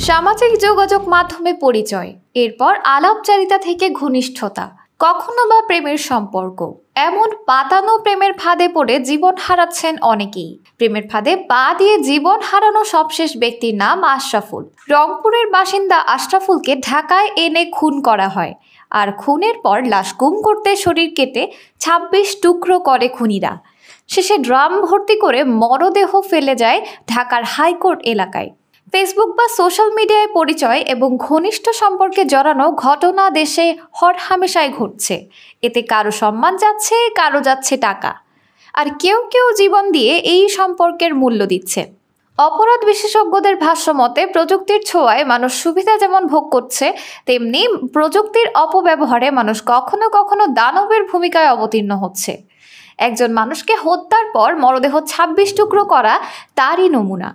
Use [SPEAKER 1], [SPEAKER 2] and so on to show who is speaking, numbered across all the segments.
[SPEAKER 1] সামাজিক যোগাযোগ মাধ্যমে পরিচয়, এরপর আলাপচারিতা থেকে ঘনিষ্ঠতা, কখনো বা প্রেমের সম্পর্ক। এমন পাতানো প্রেমের ফাঁদে পড়ে জীবন হারাচ্ছেন অনেকেই। প্রেমের ফাঁদে পা দিয়ে জীবন হারানো সবশেষ ব্যক্তির নাম আশরাফুল। রংপুরের বাসিন্দা আশরাফুলকে ঢাকায় এনে খুন করা হয়, আর খুনের পর লাশ গুম করতে শরীর কেটে ২৬ টুকরো করে খুনিরা। শেষে ড্রাম ভর্তি করে মরদেহ ফেলে যায় ঢাকার হাইকোর্ট এলাকায়। ফেসবুক বা সোশ্যাল মিডিয়ায় পরিচয় এবং ঘনিষ্ঠ সম্পর্কে জড়ানো ঘটনা দেশে হরহামেশাই ঘটছে। এতে কারো সম্মান যাচ্ছে, কারো যাচ্ছে টাকা, আর কেউ কেউ জীবন দিয়ে এই সম্পর্কের মূল্য দিচ্ছে। অপরাধ বিশেষজ্ঞদের ভাষ্যমতে প্রযুক্তির ছোঁয়ায় মানুষ সুবিধা যেমন ভোগ করছে, তেমনি প্রযুক্তির অপব্যবহারে মানুষ কখনো কখনো দানবের ভূমিকায় অবতীর্ণ হচ্ছে। একজন মানুষকে হত্যার পর মরদেহ ২৬ টুকরো করা তারই নমুনা।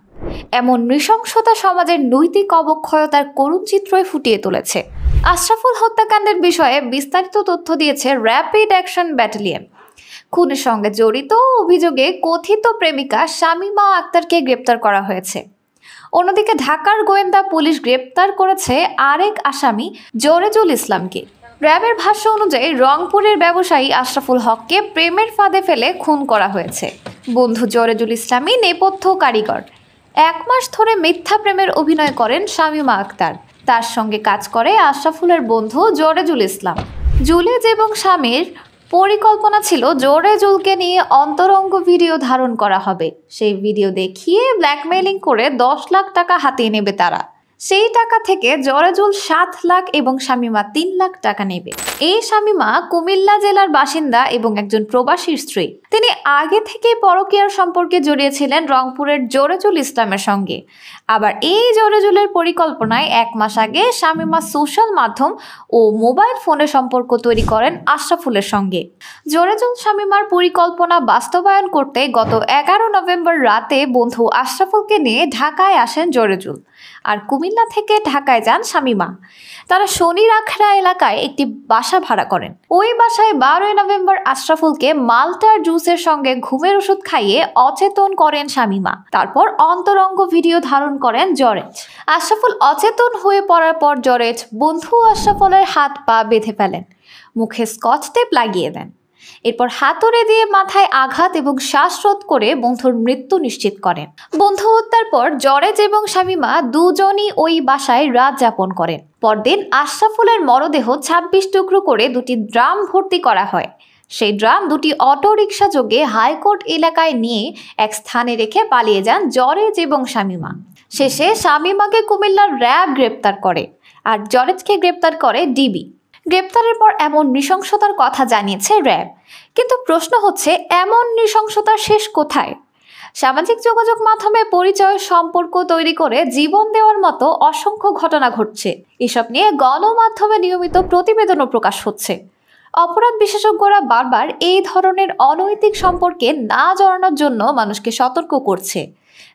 [SPEAKER 1] এমন নৃশংসতা সমাজের নৈতিক অবক্ষয়তার করুণ চিত্রই ফুটিয়ে তুলেছে। আশরাফুল হত্যাকাণ্ডের বিষয়ে বিস্তারিত তথ্য দিয়েছে র্যাপিড অ্যাকশন ব্যাটালিয়ন। খুনের সঙ্গে জড়িত অভিযোগে কথিত প্রেমিকা শামীমা আক্তারকে গ্রেপ্তার করা হয়েছে। অন্যদিকে ঢাকার গোয়েন্দা পুলিশ গ্রেপ্তার করেছে আরেক আসামি জোরেজুল ইসলামকে। র্যাবের ভাষ্য অনুযায়ী রংপুরের ব্যবসায়ী আশরাফুল হককে প্রেমের ফাঁদে ফেলে খুন করা হয়েছে। বন্ধু জোরেজুল ইসলামই নেপথ্য কারিগর। ১ মাস ধরে মিথ্যা প্রেমের অভিনয় করেন শামীমা আক্তার। তার সঙ্গে কাজ করে আশরাফুলের বন্ধু জোরেজুল ইসলাম। জুলেজ এবং স্বামীর পরিকল্পনা ছিল জোরেজুলকে নিয়ে অন্তরঙ্গ ভিডিও ধারণ করা হবে। সেই ভিডিও দেখিয়ে ব্ল্যাকমেইলিং করে ১০ লাখ টাকা হাতিয়ে নেবে তারা। সেই টাকা থেকে জোরেজুল ৭ লাখ এবং শামীমা ৩ লাখ টাকা নেবে। এই শামীমা কুমিল্লা জেলার বাসিন্দা এবং একজন প্রবাসীর স্ত্রী। তিনি আগে থেকে পরকীয়ার সম্পর্কে জড়িয়েছিলেন রংপুরের জোরেজুল ইসলামের সঙ্গে। আবার এই জোরেজুলের পরিকল্পনায় ১ মাস আগে শামীমা সোশ্যাল মাধ্যম ও মোবাইল ফোনে সম্পর্ক তৈরি করেন আশরাফুলের সঙ্গে। জোরেজুল শামীমার পরিকল্পনা বাস্তবায়ন করতে গত ১১ নভেম্বর রাতে বন্ধু আশরাফুলকে নিয়ে ঢাকায় আসেন জোরেজুল, আর কুমিল্লা থেকে ঢাকায় যান শামীমা। তারা শনির আখড়া এলাকায় একটি বাসা ভাড়া করেন। ওই বাসায় ১২ নভেম্বর আশরাফুলকে মাল্টার জুসের সঙ্গে ঘুমের ওষুধ খাইয়ে অচেতন করেন শামীমা। তারপর অন্তরঙ্গ ভিডিও ধারণ করেন জরেজ। আশরাফুল অচেতন হয়ে পড়ার পর জরেজ বন্ধু আশরাফুলের হাত পা বেঁধে ফেলেন, মুখে স্কচ টেপ লাগিয়ে দেন। এরপর হাতুড়ে দিয়ে মাথায় আঘাত এবং শ্বাসরোধ করে বন্ধুর মৃত্যু নিশ্চিত করেন। বন্ধু হত্যার পর জরেজ এবং শামীমা দুজনই ওই বাসায় রাত যাপন করেন। পরদিন আশরাফুলের মরদেহ ২৬ টুকরো করে ২টি ড্রাম ভর্তি করা হয়। সেই ড্রাম ২টি অটোরিকশা যোগে হাইকোর্ট এলাকায় নিয়ে এক স্থানে রেখে পালিয়ে যান জরেজ এবং শামীমা। শেষে শামীমাকে কুমিল্লার র্যাব গ্রেপ্তার করে, আর জরেজকে গ্রেপ্তার করে ডিবি। গ্রেপ্তারের পর এমন নৃশংসতার কথা জানিয়েছে র্যাব। কিন্তু প্রশ্ন হচ্ছে, এমন নৃশংসতার শেষ কোথায়? সামাজিক যোগাযোগ মাধ্যমে পরিচয় সম্পর্ক তৈরি করে জীবন দেওয়ার মতো অসংখ্য ঘটনা ঘটছে। এসব নিয়ে গণমাধ্যমে নিয়মিত প্রতিবেদনও প্রকাশ হচ্ছে। অপরাধ বিশেষজ্ঞরা বারবার এই ধরনের অনৈতিক সম্পর্কে না জড়ানোর জন্য মানুষকে সতর্ক করছে।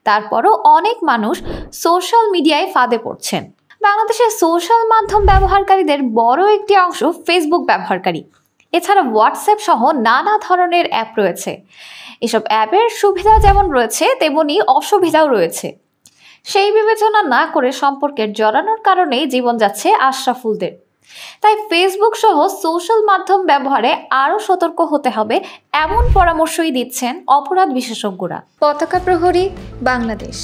[SPEAKER 1] তারপরও অনেক মানুষ সোশ্যাল মিডিয়ায় ফাঁদে পড়ছেন। বাংলাদেশের সোশ্যাল মাধ্যম ব্যবহারকারীদের বড় একটি অংশ ফেসবুক ব্যবহারকারী। এছাড়া হোয়াটসঅ্যাপ সহ নানা ধরনের অ্যাপ রয়েছে। এসব অ্যাপের সুবিধা যেমন রয়েছে, তেমনি অসুবিধাও রয়েছে। সেই বিবেচনা না করে সম্পর্কের জড়ানোর কারণেই জীবন যাচ্ছে আশরাফুলদের। তাই ফেসবুক সহ সোশ্যাল মাধ্যম ব্যবহারে আরও সতর্ক হতে হবে, এমন পরামর্শই দিচ্ছেন অপরাধ বিশেষজ্ঞরা। পতাকা প্রহরী, বাংলাদেশ।